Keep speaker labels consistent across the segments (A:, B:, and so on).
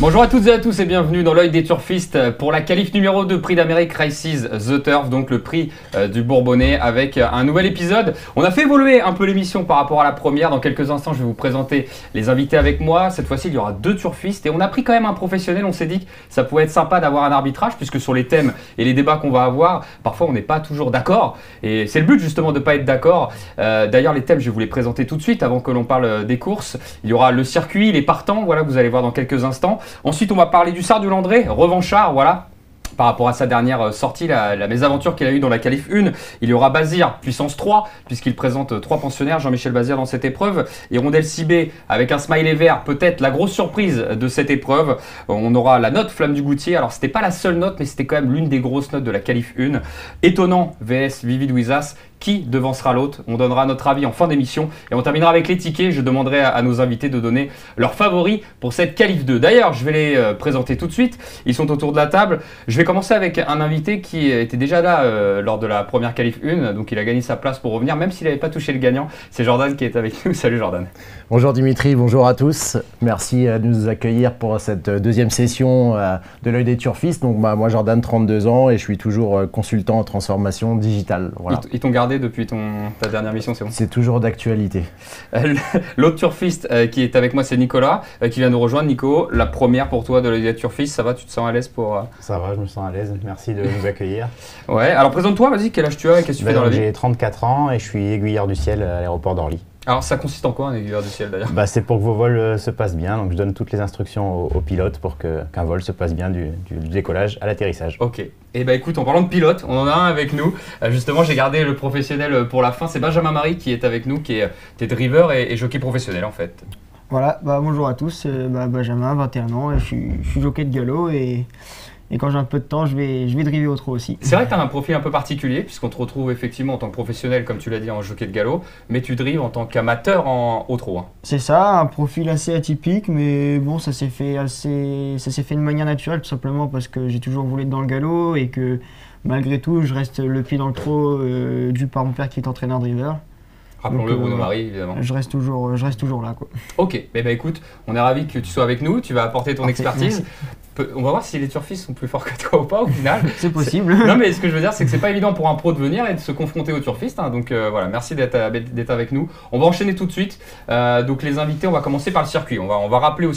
A: Bonjour à toutes et à tous et bienvenue dans l'œil des turfistes pour la qualif numéro 2 Prix d'Amérique Races The Turf, donc le prix du Bourbonnais avec un nouvel épisode. On a fait évoluer un peu l'émission par rapport à la première. Dans quelques instants, je vais vous présenter les invités avec moi. Cette fois-ci, il y aura 2 turfistes et on a pris quand même un professionnel. On s'est dit que ça pouvait être sympa d'avoir un arbitrage puisque sur les thèmes et les débats qu'on va avoir, parfois on n'est pas toujours d'accord et c'est le but justement de ne pas être d'accord. D'ailleurs, les thèmes, je vais vous les présenter tout de suite avant que l'on parle des courses. Il y aura le circuit, les partants, voilà, vous allez voir dans quelques instants. Ensuite, on va parler du Sard du Landré, revanchard, voilà. Par rapport à sa dernière sortie, la mésaventure qu'il a eue dans la qualif 1, il y aura Bazir, puissance 3, puisqu'il présente 3 pensionnaires, Jean-Michel Bazir dans cette épreuve. Hirondelle Cibé, avec un smiley vert, peut-être la grosse surprise de cette épreuve. On aura la note Flamme du Goutier. Alors, c'était pas la seule note, mais c'était quand même l'une des grosses notes de la qualif 1. Étonnant, VS Vivid Wizas. Qui devancera l'autre? On donnera notre avis en fin d'émission et on terminera avec les tickets. Je demanderai à nos invités de donner leurs favoris pour cette qualif 2. D'ailleurs, je vais les présenter tout de suite. Ils sont autour de la table. Je vais commencer avec un invité qui était déjà là lors de la première qualif 1. Donc il a gagné sa place pour revenir, même s'il n'avait pas touché le gagnant. C'est Jordan qui est avec nous. Salut Jordan.
B: Bonjour Dimitri, bonjour à tous. Merci de nous accueillir pour cette deuxième session de l'œil des turfistes. Donc moi Jordan, 32 ans et je suis toujours consultant en transformation digitale. Voilà.
A: Ils t'ont gardé depuis ta dernière mission, c'est bon?
B: C'est toujours d'actualité.
A: L'autre turfiste qui est avec moi, c'est Nicolas, qui vient nous rejoindre. Nico, la première pour toi de l'œil des turfistes, ça va? Tu te sens à l'aise pour…
C: Ça va, je me sens à l'aise. Merci de nous accueillir.
A: Ouais, alors présente-toi, vas-y, quel âge tu as et qu'est-ce que tu fais dans la vie?
C: J'ai 34 ans et je suis aiguilleur du ciel à l'aéroport d'Orly.
A: Alors ça consiste en quoi un aiguilleur du ciel d'ailleurs?
C: C'est pour que vos vols se passent bien, donc je donne toutes les instructions aux pilotes pour qu'un vol se passe bien du décollage à l'atterrissage.
A: Ok, et écoute, en parlant de pilote, on en a un avec nous. Justement, j'ai gardé le professionnel pour la fin, c'est Benjamin Marie qui est avec nous, qui est driver et jockey professionnel en fait.
D: Voilà, bonjour à tous, c'est Benjamin, 21 ans, et je suis jockey de galop et quand j'ai un peu de temps, je vais driver au trot aussi.
A: C'est vrai que tu as un profil un peu particulier, puisqu'on te retrouve effectivement en tant que professionnel, comme tu l'as dit, en jockey de galop, mais tu drives en tant qu'amateur au trot. Hein.
D: C'est ça, un profil assez atypique, mais bon, ça s'est fait de manière naturelle, tout simplement parce que j'ai toujours voulu être dans le galop et que malgré tout, je reste le pied dans le trot dû par mon père qui est entraîneur driver.
A: Rappelons-le, Bruno Marie, évidemment.
D: Je reste toujours là, quoi.
A: Ok, écoute, on est ravis que tu sois avec nous, tu vas apporter ton expertise. On va voir si les turfistes sont plus forts que toi ou pas au final.
D: C'est possible.
A: Non, mais ce que je veux dire, c'est que c'est pas évident pour un pro de venir et de se confronter aux turfistes. Hein, donc voilà, merci d'être avec nous. On va enchaîner tout de suite. Donc les invités, on va commencer par le circuit. On va rappeler le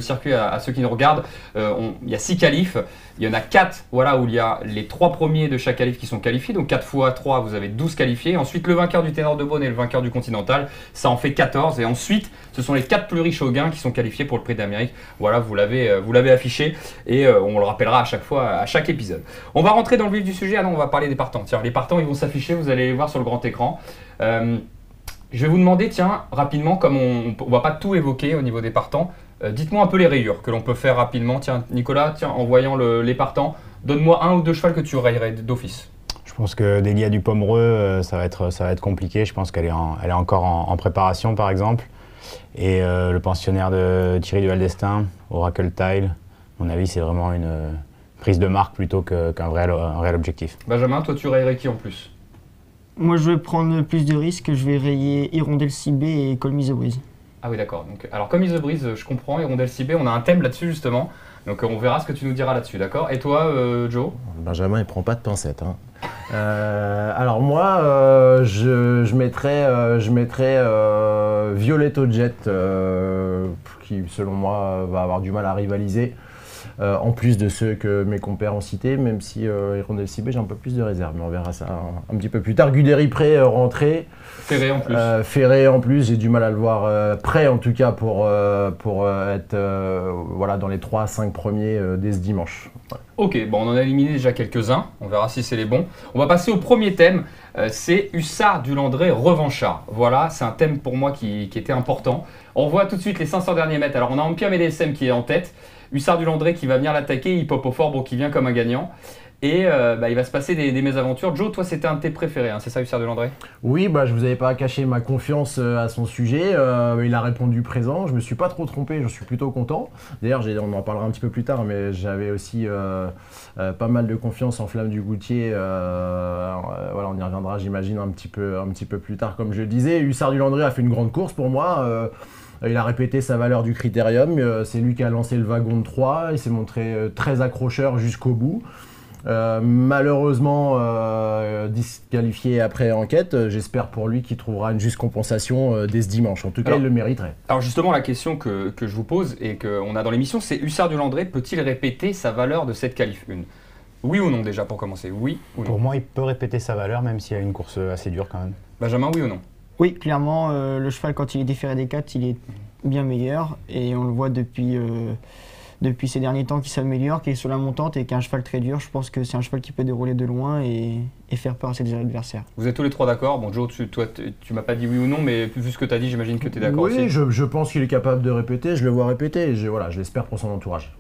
A: circuit à ceux qui nous regardent. Il y a 6 qualifs. Il y en a 4 voilà, où il y a les 3 premiers de chaque qualif qui sont qualifiés. Donc 4 fois 3, vous avez 12 qualifiés. Ensuite, le vainqueur du Ténor de Beaune et le vainqueur du Continental, ça en fait 14. Et ensuite, ce sont les 4 plus riches au gain qui sont qualifiés pour le Prix d'Amérique. Voilà, vous l'avez affiché et on le rappellera à chaque fois, à chaque épisode. On va rentrer dans le vif du sujet. Ah non, on va parler des partants. Tiens, les partants, ils vont s'afficher, vous allez les voir sur le grand écran. Je vais vous demander, tiens, rapidement, comme on ne va pas tout évoquer au niveau des partants, dites-moi un peu les rayures que l'on peut faire rapidement. Tiens, Nicolas, en voyant les partants, donne-moi 1 ou 2 chevals que tu rayerais d'office.
C: Je pense que Delia du Pomereux, ça va être compliqué. Je pense qu'elle est encore en préparation, par exemple. Et le pensionnaire de Thierry Duval d'Estaing, Oracle Tile, à mon avis, c'est vraiment une prise de marque plutôt qu'un réel objectif.
A: Benjamin, toi, tu rayerais qui en plus?
D: Moi, je vais prendre plus de risques. Je vais rayer Hirondelle Cibé et Call Me The Breeze.
A: Ah oui, d'accord. Alors, Call Me The Breeze, je comprends. Hirondelle Cibé, on a un thème là-dessus, justement. Donc, on verra ce que tu nous diras là-dessus, d'accord? Et toi, Joe?
B: Benjamin, il prend pas de pincettes. Hein. Alors moi, je mettrais Violetto Jet, qui, selon moi, va avoir du mal à rivaliser. En plus de ceux que mes compères ont cités, même si Hirondelle Cibé, j'ai un peu plus de réserve, mais on verra ça un petit peu plus tard. Guderi prêt, rentré.
A: Ferré en plus.
B: Ferré en plus, j'ai du mal à le voir prêt en tout cas pour être voilà, dans les 3 à 5 premiers dès ce dimanche. Ouais.
A: Ok, bon, on en a éliminé déjà quelques-uns, on verra si c'est les bons. On va passer au premier thème, c'est Hussard du Landré revanchard. Voilà, c'est un thème pour moi qui était important. On voit tout de suite les 500 derniers mètres. Alors on a Empire MDSM qui est en tête. Hussard du Landré qui va venir l'attaquer, il pop au fort, bon, qui vient comme un gagnant. Et il va se passer des mésaventures. Joe, toi, c'était un de tes préférés, hein, c'est ça, Hussard de Landré?
B: Oui, je vous avais pas caché ma confiance à son sujet. Il a répondu présent. Je me suis pas trop trompé, je suis plutôt content. D'ailleurs, on en parlera un petit peu plus tard, mais j'avais aussi pas mal de confiance en Flamme du Goutier. Voilà, on y reviendra, j'imagine, un petit peu plus tard, comme je le disais. Hussard du Landré a fait une grande course pour moi. Il a répété sa valeur du critérium. C'est lui qui a lancé le wagon de 3. Il s'est montré très accrocheur jusqu'au bout. Malheureusement disqualifié après enquête, j'espère pour lui qu'il trouvera une juste compensation dès ce dimanche. En tout cas, il le mériterait.
A: Alors justement, la question que je vous pose et qu'on a dans l'émission, c'est Hussard du Landré peut-il répéter sa valeur de cette qualif 1? Oui ou non déjà pour commencer? Oui ou non?
C: Pour moi, il peut répéter sa valeur même s'il y a une course assez dure quand même.
A: Benjamin, oui ou non?
D: Oui, clairement, le cheval, quand il est déféré des 4, il est bien meilleur. Et on le voit depuis ces derniers temps qu'il s'améliore, qu'il est sur la montante et qu'un cheval très dur. Je pense que c'est un cheval qui peut dérouler de loin et faire peur à ses adversaires.
A: Vous êtes tous les trois d'accord? Bon, Joe, tu m'as pas dit oui ou non, mais vu ce que tu as dit, j'imagine que tu es d'accord aussi.
B: Oui, je pense qu'il est capable de répéter, je le vois répéter et je l'espère pour son entourage.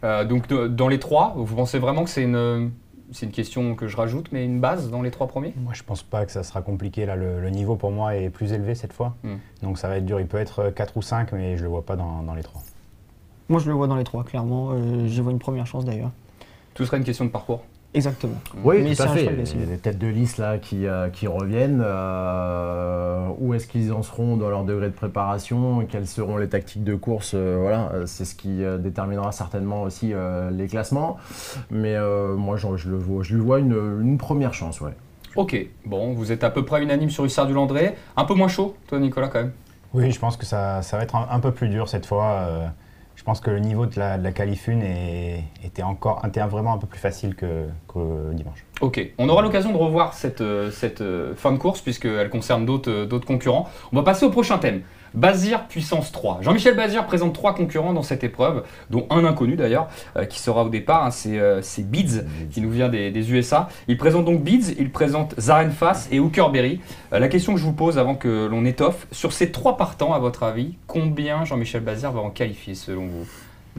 A: Donc dans les trois, vous pensez vraiment que c'est une question que je rajoute, mais une base dans les trois premiers?
C: Moi, je pense pas que ça sera compliqué. Là, le niveau pour moi est plus élevé cette fois. Donc ça va être dur. Il peut être 4 ou 5, mais je le vois pas dans les 3.
D: Moi, je le vois dans les 3, clairement. Je vois une première chance d'ailleurs.
A: Tout serait une question de parcours?
D: Exactement.
B: Oui,
D: mais
B: tout à fait.
D: Il
B: y a des têtes de liste là qui reviennent. Où est-ce qu'ils en seront dans leur degré de préparation? Quelles seront les tactiques de course? Voilà, c'est ce qui déterminera certainement aussi les classements. Mais moi, je lui vois une première chance, ouais.
A: Ok, bon, vous êtes à peu près unanime sur Hussard du Landré. Un peu moins chaud, toi Nicolas, quand même?
C: Oui, je pense que ça va être un peu plus dur cette fois. Je pense que le niveau de la qualif 1 était vraiment un peu plus facile que dimanche.
A: Ok, on aura l'occasion de revoir cette fin de course puisqu'elle concerne d'autres concurrents. On va passer au prochain thème. Bazir puissance 3. Jean-Michel Bazir présente 3 concurrents dans cette épreuve, dont un inconnu d'ailleurs, qui sera au départ, hein, c'est Beads, qui nous vient des USA. Il présente donc Beads, il présente Zarenfass et Hookerberry. La question que je vous pose avant que l'on étoffe, sur ces 3 partants, à votre avis, combien Jean-Michel Bazir va en qualifier selon vous,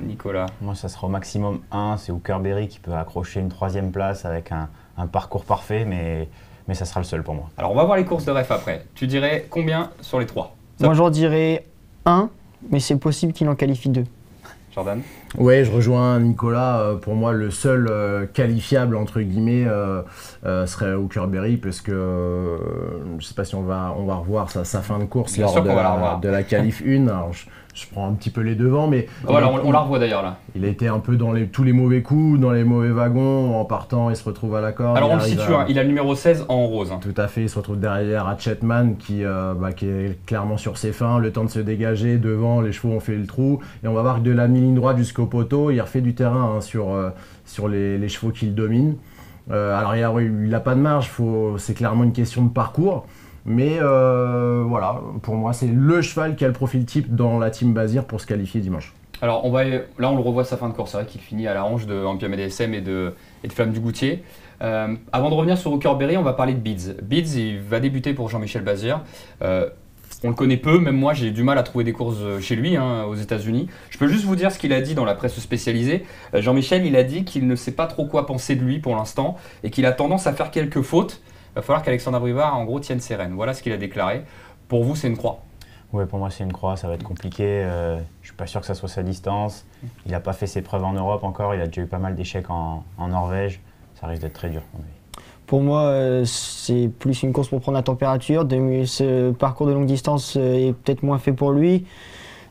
A: Nicolas?
C: Moi, ça sera au maximum 1, c'est Hookerberry qui peut accrocher une 3e place avec un parcours parfait, mais ça sera le seul pour moi.
A: Alors on va voir les courses de ref après. Tu dirais combien sur les 3?
D: Moi, j'en dirais 1, mais c'est possible qu'il en qualifie 2.
A: Jordan?
B: Oui, je rejoins Nicolas. Pour moi, le seul qualifiable, entre guillemets, serait Hookerberry, parce que je ne sais pas si on va revoir sa fin de course
A: Bien
B: lors
A: sûr qu'on va la revoir.
B: de la qualif 1. Alors, je prends un petit peu les devants, mais
A: Voilà, on la revoit d'ailleurs là.
B: il a été un peu dans tous les mauvais coups, dans les mauvais wagons. En partant, il se retrouve à la corde.
A: Alors on le situe, hein, il a le numéro 16 en rose. Hein.
B: Tout à fait, il se retrouve derrière Hatchetman qui est clairement sur ses fins, le temps de se dégager, devant les chevaux ont fait le trou, et on va voir que de la mi-ligne droite jusqu'au poteau, il refait du terrain, hein, sur les chevaux qu'il domine. Alors il n'a pas de marge, c'est clairement une question de parcours, mais voilà, pour moi c'est le cheval qui a le profil type dans la team Bazir pour se qualifier dimanche.
A: Alors là on le revoit sa fin de course, c'est vrai qu'il finit à la hanche de Ampiam DSM et de Flamme du Goutier. Avant de revenir sur Hookerberry, on va parler de Beads. Beads, il va débuter pour Jean-Michel Bazir. On le connaît peu, même moi j'ai du mal à trouver des courses chez lui, hein, aux États-Unis. Je peux juste vous dire ce qu'il a dit dans la presse spécialisée. Jean-Michel, il a dit qu'il ne sait pas trop quoi penser de lui pour l'instant et qu'il a tendance à faire quelques fautes. Il va falloir qu'Alexandre Abrivard, en gros, tienne ses rênes. Voilà ce qu'il a déclaré. Pour vous, c'est une croix?
C: Oui, pour moi c'est une croix, ça va être compliqué. Je ne suis pas sûr que ça soit sa distance. Il n'a pas fait ses preuves en Europe encore, il a déjà eu pas mal d'échecs en Norvège. Ça risque d'être très dur.
D: Pour moi, c'est plus une course pour prendre la température. Ce parcours de longue distance est peut-être moins fait pour lui.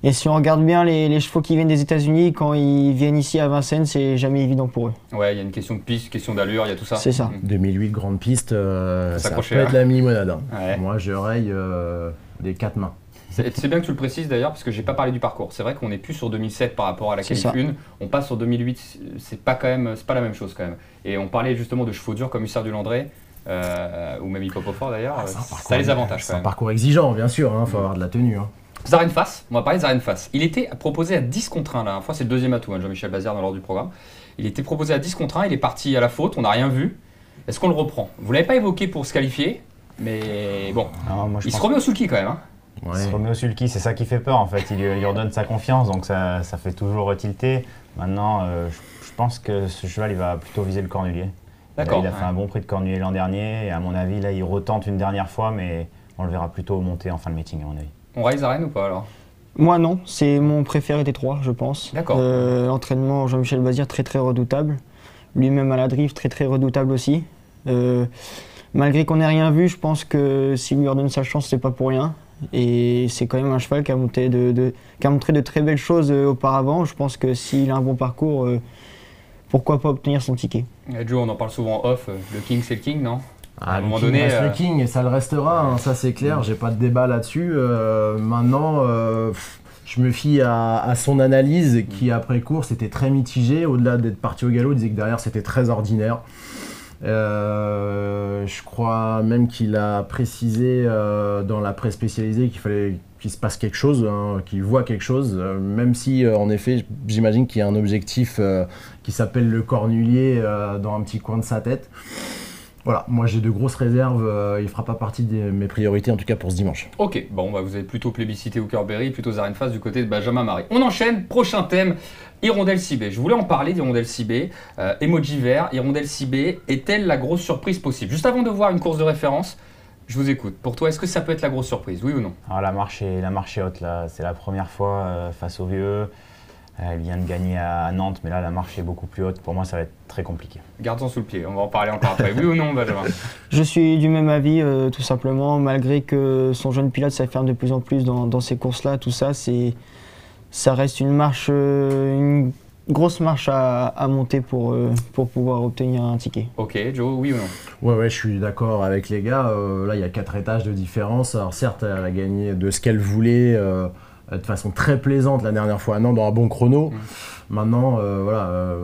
D: Et si on regarde bien les chevaux qui viennent des États-Unis, quand ils viennent ici à Vincennes, c'est jamais évident pour eux.
A: Ouais, il y a une question de piste, question d'allure, il y a tout ça.
D: C'est ça.
B: 2008 grande piste, ça peut
A: hein.
B: être la mini-monade. Hein.
A: Ouais.
B: Moi je raye des 4 mains.
A: C'est bien que tu le précises d'ailleurs, parce que j'ai pas parlé du parcours. C'est vrai qu'on n'est plus sur 2007 par rapport à la qualif 1, on passe sur 2008, c'est pas la même chose quand même. Et on parlait justement de chevaux durs comme Hussard du Landré, ou même Hippopofort d'ailleurs, ça a les avantages quand
B: C'est
A: même.
B: un parcours exigeant, bien sûr, il faut avoir de la tenue. Hein.
A: Zarenfass, on va parler de Zarenfass. Il était proposé à 10 contre 1, la dernière fois, c'est le deuxième atout, hein, Jean-Michel Bazir dans l'ordre du programme. Il était proposé à 10 contre 1, il est parti à la faute, on n'a rien vu. Est-ce qu'on le reprend? Vous ne l'avez pas évoqué pour se qualifier, mais bon, il se remet au sulky quand même. Hein.
C: Ouais. Il se remet au sulky, c'est ça qui fait peur en fait. Il lui redonne sa confiance, donc ça fait toujours tilter. Maintenant, je pense que ce cheval il va plutôt viser le cornulier.
A: D'accord.
C: Il a fait un bon prix de Cornulier l'an dernier et à mon avis, là, il retente une dernière fois, mais on le verra plutôt monter en fin de meeting, à mon avis.
A: On rise à Rennes ou pas alors?
D: Moi non, c'est mon préféré des trois, je pense.
A: D'accord.
D: Entraînement Jean-Michel Bazir, très très redoutable. Lui-même à la drift, très très redoutable aussi. Malgré qu'on n'ait rien vu, je pense que s'il lui redonne sa chance, c'est pas pour rien. Et c'est quand même un cheval qui a montré de très belles choses auparavant. Je pense que s'il a un bon parcours, pourquoi pas obtenir son ticket.
A: Et Joe, on en parle souvent en off, le King c'est le King, non?
B: Ah,
A: À un moment
B: le King
A: donné,
B: reste le King et ça le restera, hein, ça c'est clair, j'ai pas de débat là-dessus. Maintenant, je me fie à son analyse qui après course était très mitigée. Au-delà d'être parti au galop, il disait que derrière c'était très ordinaire. Je crois même qu'il a précisé dans la presse spécialisée qu'il fallait qu'il se passe quelque chose, hein, qu'il voit quelque chose, même si en effet j'imagine qu'il y a un objectif qui s'appelle le Cornulier dans un petit coin de sa tête. Voilà, moi j'ai de grosses réserves, il ne fera pas partie de mes priorités en tout cas pour ce dimanche.
A: Ok, bon, bah, vous avez plutôt plébiscité Hookerberry, plutôt Zarenfast du côté de Benjamin Marie. On enchaîne, prochain thème, Hirondelle Cibé. Je voulais en parler d'Hirondelle Cibé. Emoji vert, Hirondelle Cibé, est-elle la grosse surprise possible? Juste avant de voir une course de référence, je vous écoute. Pour toi, est-ce que ça peut être la grosse surprise, oui ou non?
C: Alors la marche est haute, là. C'est la première fois face au vieux. Elle vient de gagner à Nantes, mais là la marche est beaucoup plus haute. Pour moi, ça va être très compliqué.
A: Garde-en sous le pied, on va en parler encore après. Oui ou non, Benjamin?
D: Je suis du même avis, tout simplement, malgré que son jeune pilote s'affirme de plus en plus dans ces courses-là, tout ça, ça reste une marche, une grosse marche à monter pour pouvoir obtenir un ticket.
A: Ok, Joe, oui ou non?
B: Ouais, je suis d'accord avec les gars. Là, il y a 4 étages de différence. Alors certes, elle a gagné de ce qu'elle voulait de façon très plaisante la dernière fois à Nantes dans un bon chrono. Maintenant, voilà.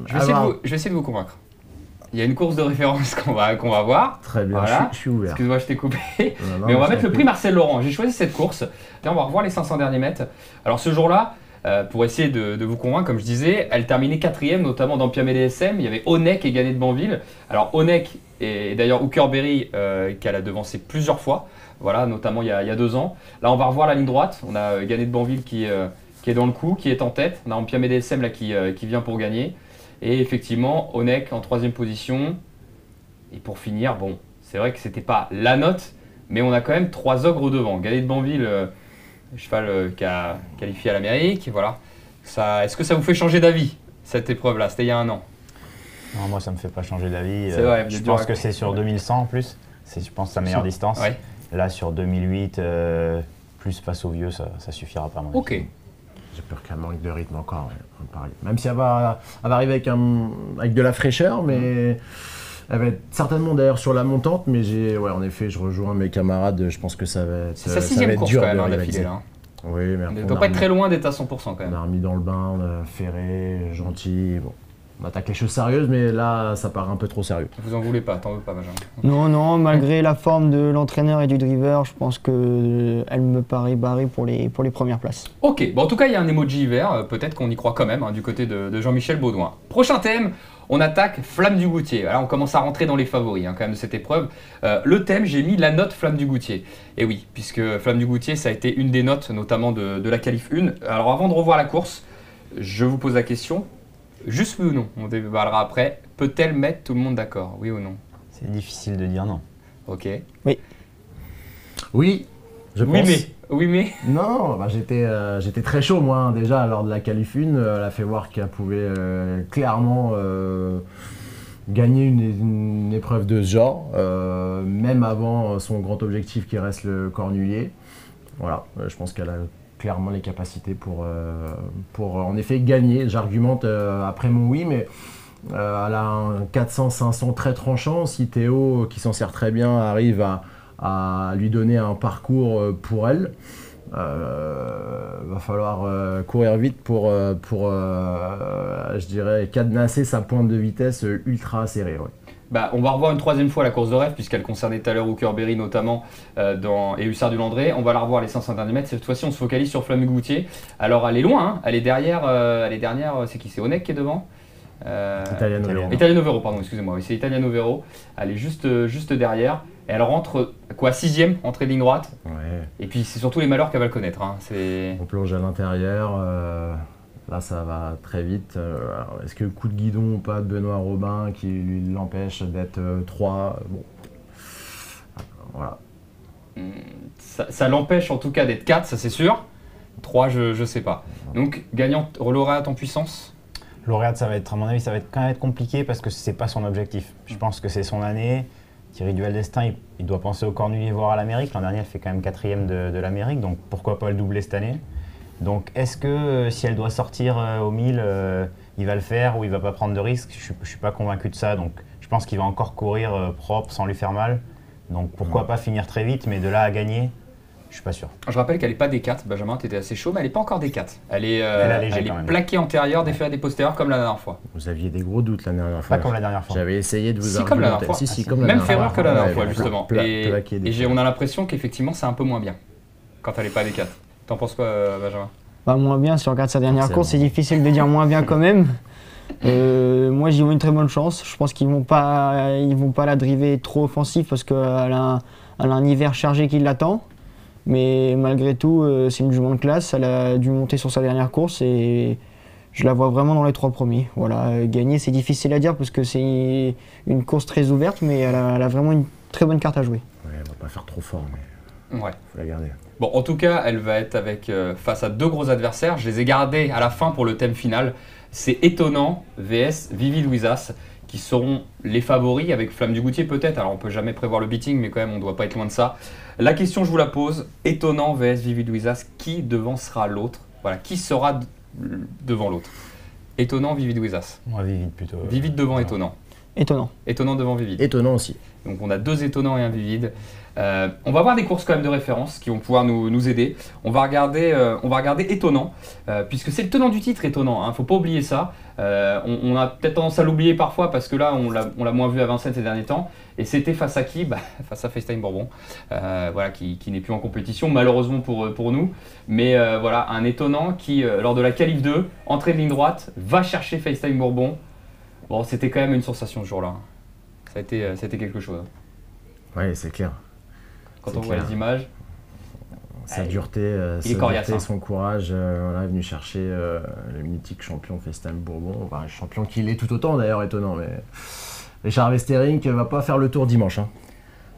A: Je vais essayer de vous convaincre. Il y a une course de référence qu'on va voir.
B: Très bien,
A: Voilà.
B: je suis ouvert.
A: Excuse-moi, je t'ai coupé.
B: Non,
A: Mais on va
B: je
A: mettre
B: t'en
A: le
B: prie.
A: prix Marcel Laurent. J'ai choisi cette course. Et on va revoir les 500 derniers mètres. Alors ce jour-là, pour essayer de vous convaincre, comme je disais, elle terminait 4e, notamment dans Piamé DSM. Il y avait Onek et Gagné de Banville. Alors Onek et d'ailleurs Hookerberry qu'elle a devancé plusieurs fois. Voilà, notamment il y a 2 ans. Là, on va revoir la ligne droite. On a Gagné de Banville qui est dans le coup, qui est en tête. On a Piamé DSM là, qui vient pour gagner. Et effectivement, Onek en 3e position. Et pour finir, bon, c'est vrai que c'était pas la note, mais on a quand même 3 ogres devant. Gagné de Banville, cheval qui a qualifié à l'Amérique, voilà. Est-ce que ça vous fait changer d'avis, cette épreuve-là? C'était il y a 1 an.
C: Non, moi, ça me fait pas changer d'avis.
A: C'est vrai,
C: je
A: vous êtes dur
C: pense
A: à-
C: que c'est sur 2100 en plus. C'est, je pense, sa meilleure distance.
A: Ouais.
C: Là, sur 2008, plus face au vieux, ça suffira pas à mon avis.
A: Ok.
B: J'ai peur qu'elle manque de rythme encore. Ouais, pareil. Même si elle va arriver avec de la fraîcheur, mais elle va être certainement d'ailleurs sur la montante. Mais en effet, je rejoins mes camarades. Je pense que ça va être,
A: C'est sa
B: ça va
A: 6e
B: être
A: course
B: dur
A: quand même
B: de
A: hein,
B: rivaliser.
A: d'affilée. Là.
B: Oui, mais
A: On
B: après,
A: ne
B: on
A: doit
B: a
A: pas être
B: remis-
A: très loin d'être à 100% quand
B: on
A: même.
B: a remis dans le bain, ferré, gentil. Bon, on attaque les choses sérieuses, mais là, ça paraît un peu trop sérieux.
A: Vous en voulez pas, t'en veux pas, Benjamin.
D: Non, malgré la forme de l'entraîneur et du driver, je pense qu'elle me paraît barrée pour les premières places.
A: Ok, bon, en tout cas, il y a un emoji vert. Peut-être qu'on y croit quand même, hein, du côté de Jean-Michel Baudouin. Prochain thème. On attaque Flamme du Goutier. Là, on commence à rentrer dans les favoris quand même de cette épreuve. Le thème, j'ai mis la note Flamme du Goutier. Et oui, puisque Flamme du Goutier, ça a été une des notes, notamment de la qualif 1. Alors avant de revoir la course, je vous pose la question, juste oui ou non, on débattra après, peut-elle mettre tout le monde d'accord, oui ou non?
C: C'est difficile de dire non.
A: Ok.
B: Oui, je pense.
A: Oui mais.
B: Non, j'étais très chaud moi hein, déjà lors de la qualif 1. Elle a fait voir qu'elle pouvait clairement gagner une épreuve de ce genre, même avant son grand objectif qui reste le Cornulier. Voilà, je pense qu'elle a clairement les capacités pour en effet gagner. J'argumente après mon oui, mais elle a un 400-500 très tranchant. Si Théo, qui s'en sert très bien, arrive à lui donner un parcours pour elle, va falloir courir vite pour je dirais, cadenasser sa pointe de vitesse ultra serrée. Ouais.
A: Bah, on va revoir une 3e fois la course de rêve, puisqu'elle concernait tout à l'heure Hookerberry notamment et Hussard du Landré. On va la revoir les 500 derniers mètres. Cette fois-ci, on se focalise sur Flamme Goutier. Alors, elle est loin, hein. Elle est dernière, c'est qui? C'est Onek qui est devant
B: Italiano Vero.
A: Italiano Vero, pardon, excusez-moi. Oui, c'est Italiano Vero. Elle est juste derrière. Et elle rentre, 6e, entrée de ligne droite.
B: Ouais.
A: Et puis, c'est surtout les malheurs qu'elle va le connaître. Hein. C'est...
B: On plonge à l'intérieur. Là, ça va très vite. Est-ce que le coup de guidon ou pas de Benoît Robin qui l'empêche d'être 3 bon. Voilà.
A: Ça l'empêche en tout cas d'être 4, ça c'est sûr. 3, je sais pas. Donc, gagnant, lauréat en puissance.
C: Lauréat, ça va être, à mon avis, ça va être quand même être compliqué parce que c'est pas son objectif. Je pense que c'est son année. Thierry Duval d'Estaing, il doit penser au Cornulier voir à l'Amérique. L'an dernier, elle fait quand même 4e de l'Amérique, donc pourquoi pas le doubler cette année. Donc est-ce que si elle doit sortir au 1000, il va le faire ou il va pas prendre de risques? Je suis pas convaincu de ça, donc je pense qu'il va encore courir propre sans lui faire mal. Donc pourquoi pas finir très vite, mais de là à gagner, je suis pas sûr.
A: Je rappelle qu'elle n'est pas D4, Benjamin, tu étais assez chaud, mais elle n'est pas encore D4. Elle est
C: quand même.
A: plaquée antérieure, déférée des postérieurs comme la dernière fois.
B: Vous aviez des gros doutes la dernière fois.
C: Pas comme la dernière fois.
B: J'avais essayé de vous
A: Si, comme la dernière fois.
B: Si, comme la
A: Même
B: dernière
A: ferrure que la dernière fois,
B: Ouais,
A: justement. On a l'impression qu'effectivement, c'est un peu moins bien quand elle n'est pas D4. T'en penses quoi, Benjamin?
D: Bah, moins bien, si on regarde sa dernière course, c'est
B: bon.
D: difficile de dire moins bien quand même. Moi, j'y vois une très bonne chance. Je pense qu'ils vont pas la driver trop offensif parce qu'elle a un hiver chargé qui l'attend. Mais malgré tout, c'est une jument de classe. Elle a dû monter sur sa dernière course et je la vois vraiment dans les 3 premiers. Voilà, gagner, c'est difficile à dire parce que c'est une course très ouverte, mais elle a vraiment une très bonne carte à jouer.
B: Ouais, elle va pas faire trop fort, mais
A: Ouais.
B: faut la garder.
A: Bon, en tout cas, elle va être face à 2 gros adversaires. Je les ai gardés à la fin pour le thème final. C'est Étonnant vs Vivid Wizas qui seront les favoris avec Flamme du Goutier peut-être. Alors on peut jamais prévoir le beating, mais quand même on doit pas être loin de ça. La question, je vous la pose. Étonnant vs Vivid Wizas, qui devancera l'autre? Voilà, qui sera devant l'autre? Étonnant, Vivid Wizas.
C: Moi, Vivid plutôt.
A: Vivid devant Étonnant.
D: Étonnant.
A: Étonnant devant Vivid.
B: Étonnant aussi.
A: Donc on a 2 étonnants et un Vivid. On va avoir des courses quand même de référence qui vont pouvoir nous aider. On va regarder Étonnant, puisque c'est le tenant du titre Étonnant, hein, faut pas oublier ça. On a peut-être tendance à l'oublier parfois parce que là on l'a moins vu à Vincennes ces derniers temps. Et c'était face à qui? Face à FaceTime Bourbon, voilà, qui n'est plus en compétition malheureusement pour nous. Mais voilà, un Étonnant qui, lors de la qualif 2, entrée de ligne droite, va chercher FaceTime Bourbon. Bon, c'était quand même une sensation ce jour-là. Ça a été quelque chose.
B: Ouais, c'est clair.
A: Quand
B: C'est
A: on voit
B: clair.
A: les images,
B: Sa dureté, son courage, voilà, est venu chercher le mythique champion FaceTime Bourbon. Enfin, champion qu'il est tout autant d'ailleurs, Étonnant. Mais Richard Westering va pas faire le tour dimanche. Hein.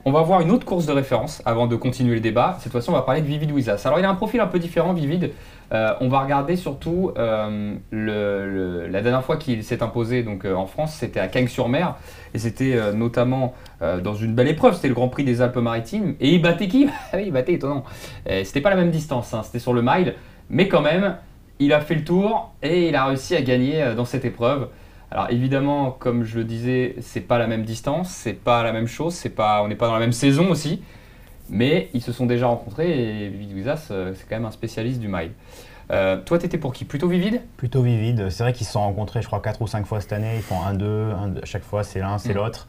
A: on va voir une autre course de référence avant de continuer le débat. Cette fois-ci, on va parler de Vivid Wizas. Alors, il a un profil un peu différent, Vivid. On va regarder surtout la dernière fois qu'il s'est imposé donc, en France, c'était à Cagnes-sur-Mer. Et c'était notamment dans une belle épreuve, c'était le Grand Prix des Alpes-Maritimes. Et il battait qui? Il battait Étonnant. C'était pas la même distance, hein, c'était sur le mile. Mais quand même, il a fait le tour et il a réussi à gagner dans cette épreuve. Alors évidemment, comme je le disais, c'est pas la même distance, c'est pas la même chose, on n'est pas dans la même saison aussi. Mais ils se sont déjà rencontrés et Vivid Wizas, c'est quand même un spécialiste du mile. Toi, t'étais pour qui? Plutôt Vivid?
C: Plutôt Vivid. C'est vrai qu'ils se sont rencontrés, je crois, 4 ou 5 fois cette année. Ils font 1-2, à chaque fois, c'est l'un, c'est l'autre.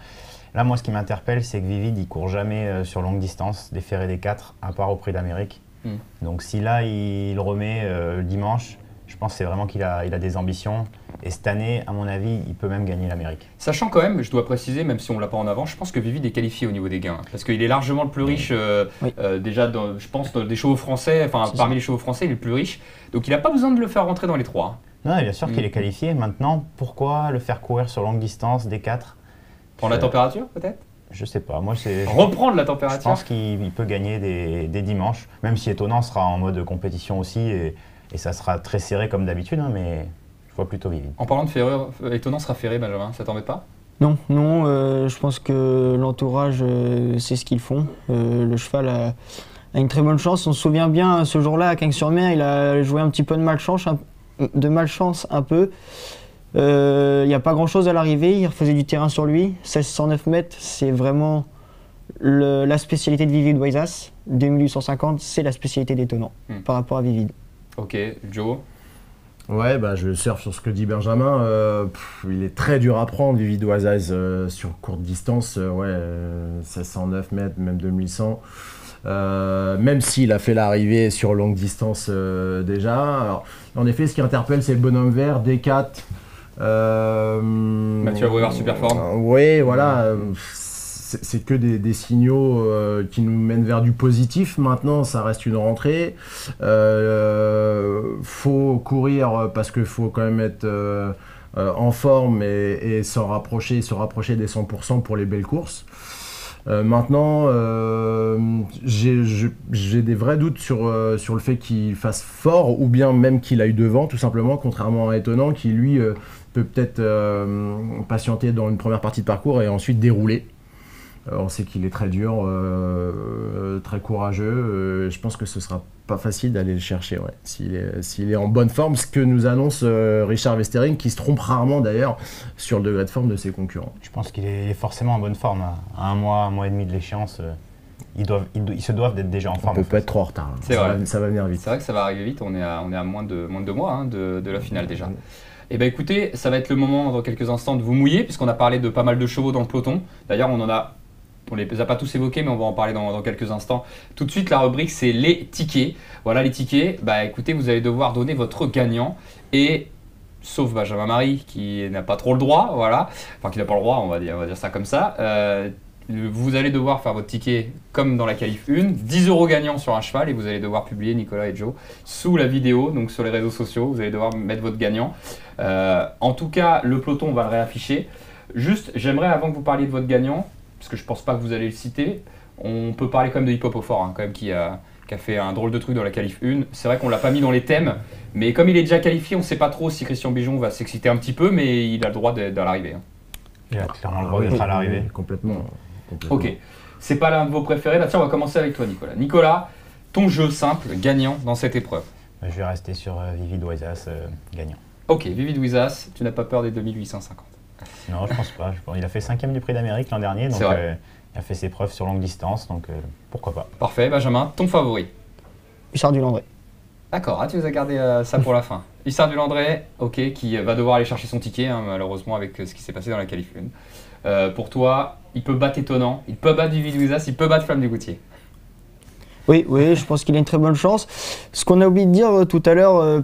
C: Là, moi, ce qui m'interpelle, c'est que Vivid, il court jamais sur longue distance, des ferrés des 4, à part au Prix d'Amérique. Donc si là, il remet le dimanche, je pense que c'est vraiment qu'il a des ambitions. Et cette année, à mon avis, il peut même gagner l'Amérique.
A: Sachant quand même, je dois préciser, même si on ne l'a pas en avant, je pense que Vivid est qualifié au niveau des gains. Parce qu'il est largement le plus riche, déjà, je pense, des chevaux français, enfin parmi les chevaux français, il est le plus riche. Donc il n'a pas besoin de le faire rentrer dans les 3.
C: Non, bien sûr qu'il est qualifié. Maintenant, pourquoi le faire courir sur longue distance, des 4?
A: Prendre la température, peut-être?
C: Je sais pas. Moi, c'est.
A: Reprendre la
C: Je
A: température?
C: pense qu'il peut gagner des dimanches, même si Étonnant sera en mode compétition aussi, et ça sera très serré comme d'habitude, hein, mais je vois plutôt Vivid.
A: En parlant de ferrure, Étonnant sera ferré, Benjamin, ça t'embête pas?
D: Non, je pense que l'entourage sait ce qu'ils font. Le cheval a une très bonne chance. On se souvient bien, ce jour-là, à Cagnes-sur-Mer, il a joué un petit peu de malchance un peu. Il n'y a pas grand-chose à l'arrivée, il refaisait du terrain sur lui. 1609 mètres, c'est vraiment la spécialité de Vivid Wizas. 2850, c'est la spécialité d'Étonnant par rapport à Vivid.
A: Ok, Joe?
B: Ouais, je surfe sur ce que dit Benjamin. Il est très dur à prendre, Vivid Wizas, sur courte distance. 1609 mètres, même 2800. Même s'il a fait l'arrivée sur longue distance déjà. Alors, en effet, ce qui interpelle, c'est le bonhomme vert, D4.
A: Mathieu Abreuvoir, super forme.
B: Oui, voilà. c'est que des signaux qui nous mènent vers du positif. Maintenant, ça reste une rentrée. Faut courir parce qu'il faut quand même être en forme et se rapprocher des 100% pour les belles courses. Maintenant, j'ai des vrais doutes sur le fait qu'il fasse fort ou bien même qu'il aille devant, tout simplement, contrairement à Étonnant qui, lui, peut-être patienter dans une première partie de parcours et ensuite dérouler. On sait qu'il est très dur, très courageux. Je pense que ce sera pas facile d'aller le chercher, ouais, s'il est en bonne forme, ce que nous annonce Richard Westering, qui se trompe rarement d'ailleurs sur le degré de forme de ses concurrents.
C: Je pense qu'il est forcément en bonne forme. À un mois et demi de l'échéance, ils se doivent d'être déjà en forme.
B: On peut pas être trop en retard. Ça va venir vite.
A: C'est vrai que ça va arriver vite. On est à moins de 2 mois hein, de la finale déjà. Eh bien écoutez, ça va être le moment dans quelques instants de vous mouiller, puisqu'on a parlé de pas mal de chevaux dans le peloton. D'ailleurs, on ne les a pas tous évoqués, mais on va en parler dans quelques instants. Tout de suite, la rubrique, c'est les tickets. Voilà, les tickets, écoutez, vous allez devoir donner votre gagnant. Et, sauf Benjamin Marie, qui n'a pas trop le droit, voilà. Enfin, qui n'a pas le droit, on va dire ça comme ça. Vous allez devoir faire votre ticket comme dans la qualif 1, 10 € gagnants sur un cheval, et vous allez devoir publier, Nicolas et Joe, sous la vidéo, donc sur les réseaux sociaux. Vous allez devoir mettre votre gagnant. En tout cas, le peloton, on va le réafficher. Juste, j'aimerais, avant que vous parliez de votre gagnant, parce que je pense pas que vous allez le citer, on peut parler quand même de Hip Hop au Fort, hein, quand même, qui a fait un drôle de truc dans la qualif 1. C'est vrai qu'on l'a pas mis dans les thèmes, mais comme il est déjà qualifié, on sait pas trop si Christian Bijon va s'exciter un petit peu, mais il a le droit d'être à l'arrivée. Hein.
C: Il a clairement le droit d'être à l'arrivée.
B: Complètement.
A: Ok, c'est pas l'un de vos préférés. Tiens, on va commencer avec toi, Nicolas. Nicolas, ton jeu simple, gagnant dans cette épreuve.
C: Je vais rester sur Vivid Wizas, gagnant.
A: Ok, Vivid Wizas, tu n'as pas peur des 2850?
C: Non, je pense pas. Il a fait 5e du Prix d'Amérique l'an dernier, donc il a fait ses preuves sur longue distance, donc pourquoi pas.
A: Parfait, Benjamin, ton favori?
D: Hussard du Landré.
A: D'accord, tu nous as gardé ça pour la fin. Hussard du Landré, ok, qui va devoir aller chercher son ticket, hein, malheureusement, avec ce qui s'est passé dans la qualif 1. Pour toi, il peut battre Étonnant, il peut battre Vivid Wizas, il peut battre Flamme du Goutier.
D: Oui, je pense qu'il a une très bonne chance. Ce qu'on a oublié de dire tout à l'heure,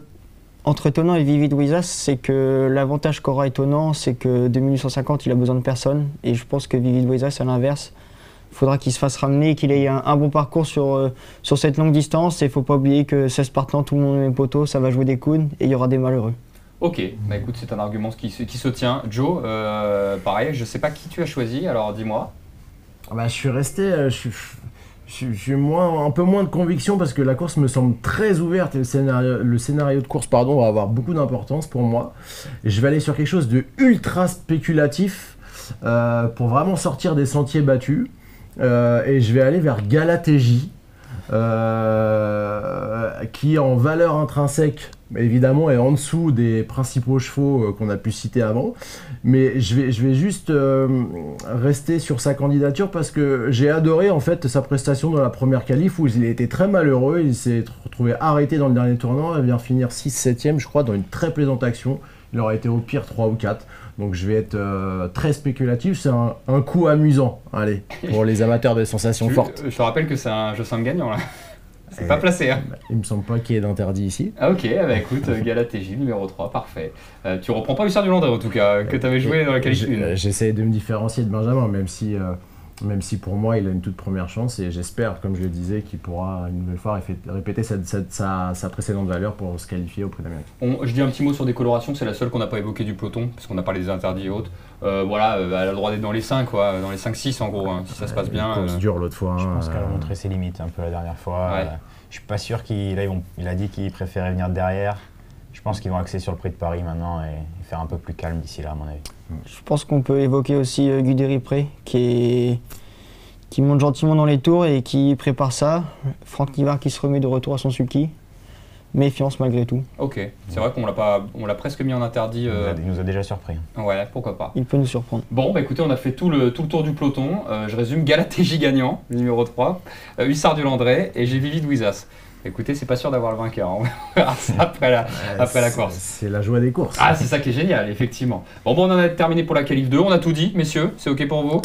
D: entre Étonnant et Vivid Wizas, c'est que l'avantage qu'aura Étonnant, c'est que 2850, il a besoin de personne. Et je pense que Vivid Wizas, à l'inverse, il faudra qu'il se fasse ramener, qu'il ait un bon parcours sur cette longue distance. Et il ne faut pas oublier que 16 partants, tout le monde est même poteau, ça va jouer des coudes et il y aura des malheureux. Ok,
A: écoute, c'est un argument qui se tient. Joe, pareil, je ne sais pas qui tu as choisi, alors dis-moi.
B: Je suis resté... Je suis un peu moins de conviction parce que la course me semble très ouverte et le scénario de course va avoir beaucoup d'importance pour moi. Et je vais aller sur quelque chose de ultra spéculatif pour vraiment sortir des sentiers battus. Et je vais aller vers Galatégie qui en valeur intrinsèque évidemment est en dessous des principaux chevaux qu'on a pu citer avant, mais je vais juste rester sur sa candidature parce que j'ai adoré en fait sa prestation dans la première qualif où il a été très malheureux, il s'est retrouvé arrêté dans le dernier tournant, il vient finir 6-7e je crois dans une très plaisante action, il aurait été au pire 3 ou 4. Donc je vais être très spéculatif, c'est un coup amusant, allez, pour les amateurs de sensations fortes.
A: Je te rappelle que c'est un jeu simple gagnant là. C'est pas placé. Hein.
B: Il me semble pas qu'il y ait d'interdit ici.
A: Ah ok, écoute, Galatégie numéro 3, parfait. Tu reprends pas Hussard du Landré en tout cas, que tu avais joué dans la qualif 1.
B: J'essaie de me différencier de Benjamin, même si pour moi il a une toute première chance et j'espère, comme je le disais, qu'il pourra une nouvelle fois répéter sa précédente valeur pour se qualifier au Prix d'Amérique.
A: Je dis un petit mot sur des colorations, c'est la seule qu'on n'a pas évoquée du peloton, parce qu'on a parlé des interdits et autres. Elle a le droit d'être dans les 5, quoi, dans les 5-6 en gros, hein, si ça se passe bien.
B: C'est dur l'autre fois.
C: Je pense qu'elle a montré ses limites un peu la dernière fois.
A: Ouais.
C: Je suis pas sûr il a dit qu'il préférait venir derrière. Je pense qu'ils vont axer sur le Prix de Paris maintenant et faire un peu plus calme d'ici là, à mon avis.
D: Je pense qu'on peut évoquer aussi Guderipré, qui monte gentiment dans les tours et qui prépare ça. Franck Nivard qui se remet de retour à son sulky. Méfiance malgré tout.
A: Ok, c'est vrai qu'on l'a presque mis en interdit.
C: Il nous a déjà surpris.
A: Ouais, pourquoi pas.
D: Il peut nous surprendre.
A: Bon, écoutez, on a fait tout le tour du peloton. Je résume, Galatégie gagnant, numéro 3, Hussard du Landré et j'ai Vivid Wizas. Écoutez, c'est pas sûr d'avoir le vainqueur. On verra ça après la course.
B: C'est la joie des courses.
A: Ah, c'est ça qui est génial, effectivement. Bon, on en a terminé pour la qualif 2. On a tout dit, messieurs. C'est ok pour vous?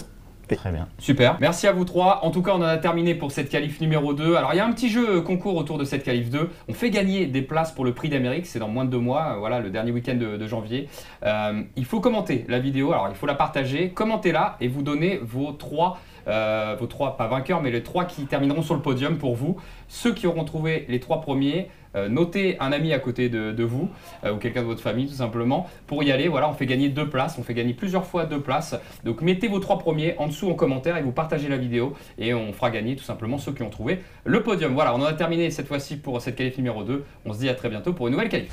C: Très bien.
A: Super, merci à vous trois. En tout cas, on en a terminé pour cette qualif numéro 2. Alors, il y a un petit jeu concours autour de cette qualif 2. On fait gagner des places pour le Prix d'Amérique, c'est dans moins de 2 mois, voilà, le dernier week-end de janvier. Il faut commenter la vidéo, alors il faut la partager, commentez-la et vous donnez vos trois, pas vainqueurs, mais les 3 qui termineront sur le podium pour vous. Ceux qui auront trouvé les 3 premiers, notez un ami à côté de vous ou quelqu'un de votre famille tout simplement pour y aller. Voilà, on fait gagner 2 places, on fait gagner plusieurs fois 2 places. Donc mettez vos 3 premiers en dessous en commentaire et vous partagez la vidéo et on fera gagner tout simplement ceux qui ont trouvé le podium. Voilà, on en a terminé cette fois-ci pour cette qualif numéro 2. On se dit à très bientôt pour une nouvelle qualif.